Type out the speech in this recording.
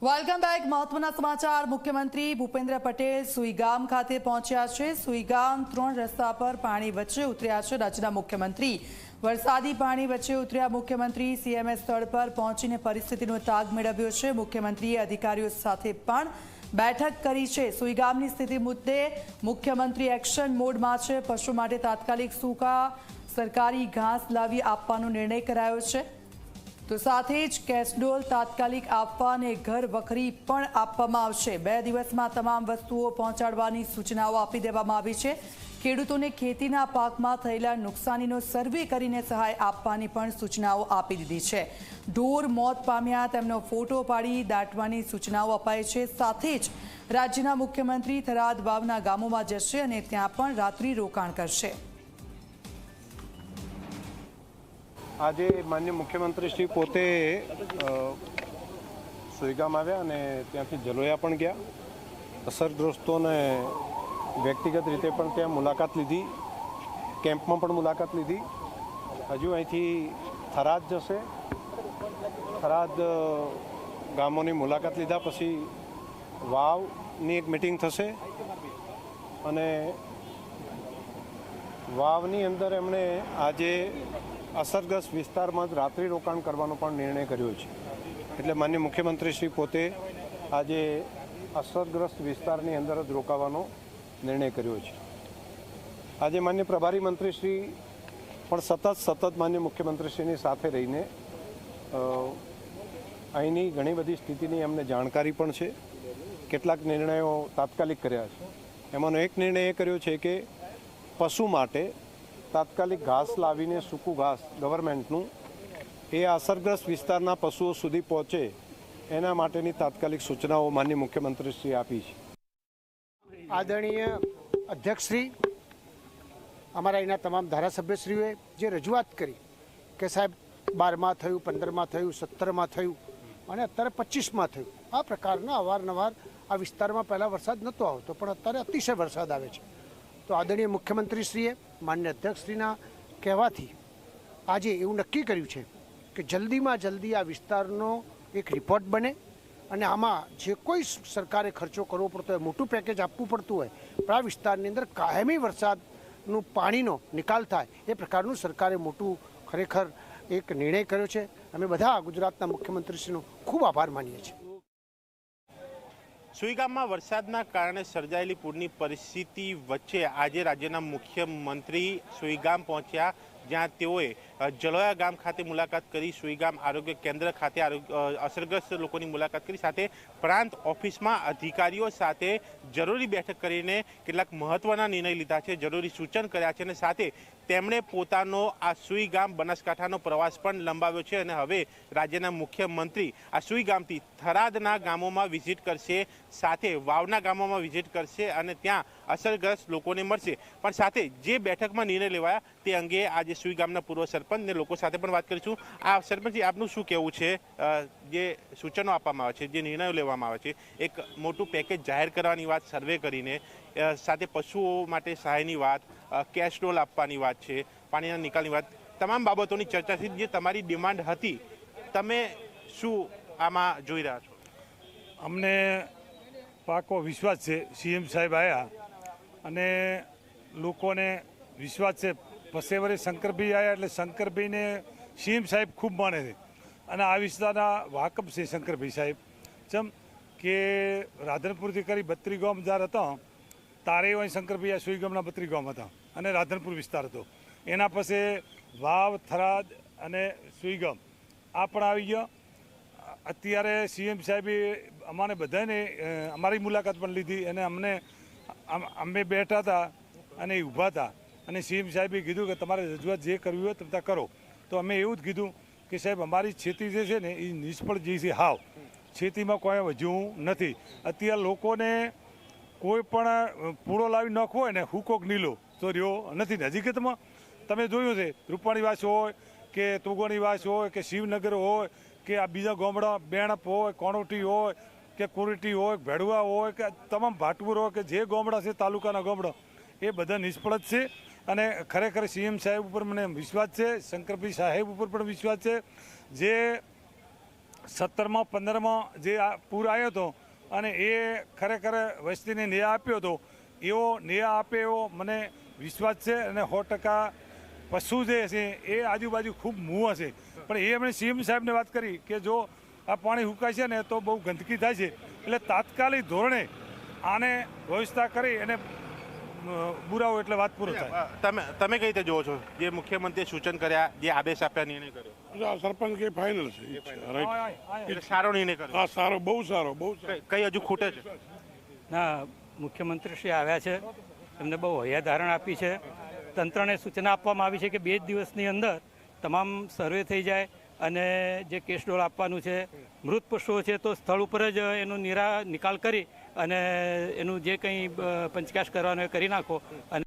Welcome back. મહત્વના સમાચાર। મુખ્યમંત્રી ભૂપેન્દ્ર પટેલ સુઈગામ ખાતે પહોંચ્યા છે। સુઈગામ 3 રસ્તા પર પાણી વચ્ચે ઉતર્યા છે। રાજ્યના મુખ્યમંત્રી વરસાદી પાણી વચ્ચે ઉતર્યા। મુખ્યમંત્રી સીએમએ સ્થળ પર પહોંચીને પરિસ્થિતિનો તાગ મેળવ્યો છે। મુખ્યમંત્રીએ અધિકારીઓ સાથે પણ બેઠક કરી છે। સુઈગામની સ્થિતિ મુદ્દે મુખ્યમંત્રી એક્શન મોડમાં છે। પશુ માટે તાત્કાલિક સૂકા સરકારી ઘાસ લાવી આપવાનો નિર્ણય કરાયો છે। તો સાથે જ કેસડોલ તાત્કાલિક આપવા અને ઘર વખરી પણ આપવામાં આવશે। 2 દિવસમાં તમામ વસ્તુઓ પહોંચાડવાની સૂચનાઓ આપી દેવામાં આવી છે। ખેડૂતોને ખેતીના પાકમાં થયેલા નુકસાનીનો સર્વે કરીને સહાય આપવાની પણ સૂચનાઓ આપી દીધી છે। ઢોર મોત પામ્યા તેમનો ફોટો પાડી દાટવાની સૂચનાઓ અપાઈ છે। સાથે જ રાજ્યના મુખ્યમંત્રી થરાદ વાવના ગામોમાં જશે અને ત્યાં પણ રાત્રિ રોકાણ કરશે। આજે માનનીય મુખ્યમંત્રી શ્રી પોતે સુઈગામ આવ્યા અને ત્યાંથી જલોયા પણ ગયા। અસરગ્રસ્તોને વ્યક્તિગત રીતે પણ ત્યાં મુલાકાત લીધી, કેમ્પમાં પણ મુલાકાત લીધી। હજુ અહીંથી થરાદ જશે। થરાદ ગામોની મુલાકાત લીધા પછી વાવની એક મિટિંગ થશે અને વાવની અંદર એમણે આજે અસરગ્રસ્ત વિસ્તારમાં જ રાત્રિ રોકાણ કરવાનો પણ નિર્ણય કર્યો છે। એટલે માનનીય મુખ્યમંત્રી શ્રી પોતે આજે અસરગ્રસ્ત વિસ્તારની અંદર જ રોકાવાનો નિર્ણય કર્યો છે। આજે માનનીય પ્રભારી મંત્રી શ્રી પણ સતત માનનીય મુખ્યમંત્રીશ્રીની સાથે રહીને અહીંની ઘણી બધી સ્થિતિની અમને જાણકારી પણ છે। કેટલાક નિર્ણયો તાત્કાલિક કર્યા છે। એમાંનો એક નિર્ણય એ કર્યો છે કે પશુ માટે તાત્કાલિક ઘાસ લાવીને સૂકું ઘાસ ગવર્મેન્ટનું એ અસરગ્રસ્ત વિસ્તારના પશુઓ સુધી પહોંચે એના માટેની તાત્કાલિક સૂચનાઓ માનનીય મુખ્યમંત્રીશ્રીએ આપી છે। આદરણીય અધ્યક્ષશ્રી, અમારા અહીંના તમામ ધારાસભ્યશ્રીઓએ જે રજૂઆત કરી કે સાહેબ 12માં થયું, 15માં થયું, 17માં થયું અને અત્યારે 25માં થયું, આ પ્રકારના અવારનવાર આ વિસ્તારમાં પહેલાં વરસાદ નહોતો આવતો પણ અત્યારે અતિશય વરસાદ આવે છે। તો આદરણીય મુખ્યમંત્રીશ્રીએ માન્ય અધ્યક્ષશ્રીના કહેવાથી આજે એવું નક્કી કર્યું છે કે જલ્દીમાં જલ્દી આ વિસ્તારનો એક રિપોર્ટ બને અને આમાં જે કોઈ સરકારે ખર્ચો કરવો પડતો હોય, મોટું પેકેજ આપવું પડતું હોય, પણ આ વિસ્તારની અંદર કાયમી વરસાદનું પાણીનો નિકાલ થાય એ પ્રકારનું સરકારે મોટું ખરેખર એક નિર્ણય કર્યો છે। અમે બધા ગુજરાતના મુખ્યમંત્રીશ્રીનો ખૂબ આભાર માનીએ છીએ। સુઈગામમાં વરસાદના કારણે સર્જાયેલી પૂરની પરિસ્થિતિ વચ્ચે આજે રાજ્યના મુખ્યમંત્રી સુઈગામ પહોંચ્યા, જ્યાં તેઓએ જલોયા ગામ ખાતે મુલાકાત કરી, સુઈગામ આરોગ્ય કેન્દ્ર ખાતે અસરગ્રસ્ત લોકોની મુલાકાત કરી, સાથે પ્રાંત ઓફિસમાં અધિકારીઓ સાથે જરૂરી બેઠક કરીને કેટલાક મહત્વના નિર્ણય લીધા છે, જરૂરી સૂચન કર્યા છે અને સાથે તેમણે પોતાનો આ સુઈગામ બનાસકાંઠાનો પ્રવાસ પણ લંબાવ્યો છે અને હવે રાજ્યના મુખ્યમંત્રી આ સુઈગામથી થરાદના ગામોમાં વિઝિટ કરશે, સાથે વાવના ગામોમાં વિઝિટ કરશે અને ત્યાં અસરગ્રસ્ત લોકોને મળશે। પણ સાથે જે બેઠકમાં નિર્ણય લેવાયા તે અંગે આજે સુઈગામના પૂર્વ સરપંચ ને લોકો સાથે પણ વાત કરીશું। આ સરપંચજી, આપનું શું કહેવું છે? જે સૂચનો આપવામાં આવે છે, જે નિર્ણયો લેવામાં આવે છે, એક મોટું પેકેજ જાહેર કરવાની વાત સર્વે કરીને, સાથે પશુઓ માટે સહાયની વાત, કેશ ડોલ આપવાની વાત છે, પાણીના નિકાલની વાત, તમામ બાબતોની ચર્ચાથી જે તમારી ડિમાન્ડ હતી, તમે શું આમાં જોઈ રહ્યા છો? અમને પાકો વિશ્વાસ છે, સીએમ સાહેબ આવ્યા અને લોકોને વિશ્વાસ છે। પસેવરે શંકરભાઈ આવ્યા એટલે શંકરભાઈને સીએમ સાહેબ ખૂબ માને છે અને આ વિસ્તારના વાકફ છે શંકરભાઈ સાહેબ। જેમ કે રાધનપુરથી કરી 32 ગામ જાર હતા તારે અહીં શંકરભાઈ આ સુઈગામના 32 ગામ હતા અને રાધનપુર વિસ્તાર હતો। એના પછી વાવ, થરાદ અને સુઈગામ આ પણ આવી ગયો। અત્યારે સીએમ સાહેબે અમારે બધાને અમારી મુલાકાત પણ લીધી અને અમે બેઠા હતા અને ઊભા હતા અને સીએમ સાહેબે કીધું કે તમારે રજૂઆત જે કરવી હોય તમે કરો। તો અમે એવું જ કીધું કે સાહેબ અમારી ખેતી જે છે ને એ નિષ્ફળ જે છે, હાવ ખેતીમાં કોઈ વધ્યું નથી। અત્યારે લોકોને કોઈ પણ પૂળો લાવી નાખવો હોય ને હુકોક નીલો તો રહ્યો નથી। હકીકતમાં તમે જોયું છે રૂપાણીવાસ હોય કે તોગણીવાસ હોય કે શિવનગર હોય કે આ બીજા ગામડા બેણપ હોય, કોણોટી હોય કે કોરટી હોય, ભેડવા હોય કે તમામ ભાટપુર હોય કે જે ગામડા છે તાલુકાના ગામડા એ બધા નિષ્ફળ જ છે। અને ખરેખર સીએમ સાહેબ ઉપર મને વિશ્વાસ છે, શંકરભાઈ સાહેબ ઉપર પણ વિશ્વાસ છે। જે 17માં 15માં જે આ પૂર આવ્યો હતો અને એ ખરેખર વસ્તીને ન્યાય આપ્યો હતો એવો ન્યાય આપે એવો મને વિશ્વાસ છે અને 100% પશુ જે છે એ આજુબાજુ ખૂબ મું હશે પણ એ એમણે સીએમ સાહેબને વાત કરી કે જો આ પાણી હુકાય છે ને તો બહુ ગંદકી થાય છે એટલે તાત્કાલિક ધોરણે આને વ્યવસ્થા કરી અને બુરાવો એટલે વાત પૂરો થાય. તમે કઈ રીતે જોવો છો જે મુખ્યમંત્રીએ સૂચન કર્યા, જે આદેશ આપ્યા, નિર્ણય કર્યો? સરપંચ કે ફાઇનલ છે એટલે સારો નિર્ણય કર્યો. હા સારો, બહુ સારો, બહુ સારો. કઈ હજુ ખૂટે છે? ના, મુખ્યમંત્રીશ્રી આવ્યા છે, એમને બહુ હૈયાધારણ આપી છે. તંત્રને સૂચના આપવામાં આવી છે કે 2 દિવસની અંદર તમામ સર્વે થઈ જાય અને જે કેસ ડોળ આપવાનું છે, મૃત પશુઓ છે તો સ્થળ ઉપર જ એનો નિકાલ કરી અને એનું જે કંઈ પંચકાશ કરવાનો એ કરી નાખો અને